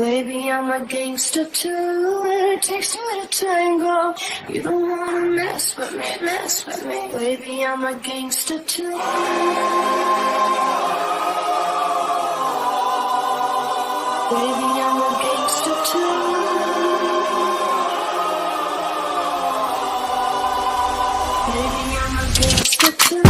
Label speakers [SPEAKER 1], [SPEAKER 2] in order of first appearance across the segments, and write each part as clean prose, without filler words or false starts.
[SPEAKER 1] Baby, I'm a gangster too. It takes two to tango. You don't wanna mess with me, mess with me. Baby, I'm a gangster too. Baby, I'm a gangster too. Baby, I'm a gangster too.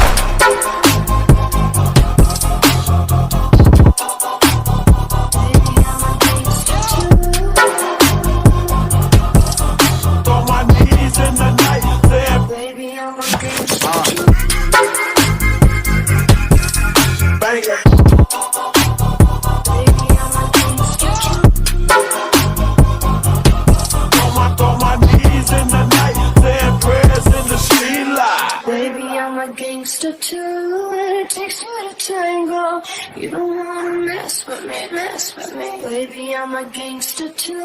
[SPEAKER 1] Gangster too, it takes two to tango. You don't wanna mess with me, mess with me. Baby, I'm a gangster too.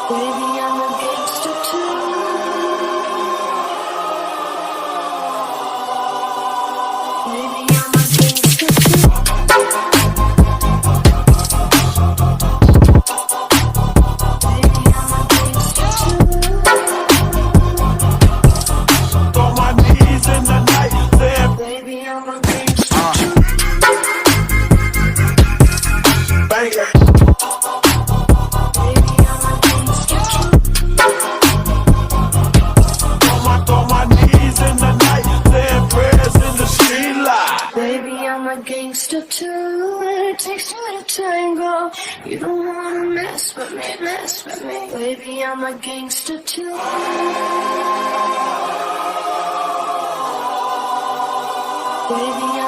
[SPEAKER 1] Baby, I'm a gangster too. Baby, I'm a gangster too. Gangster too, it takes two to tango. You don't wanna mess with me, mess with me. Baby, I'm a gangster too. Baby,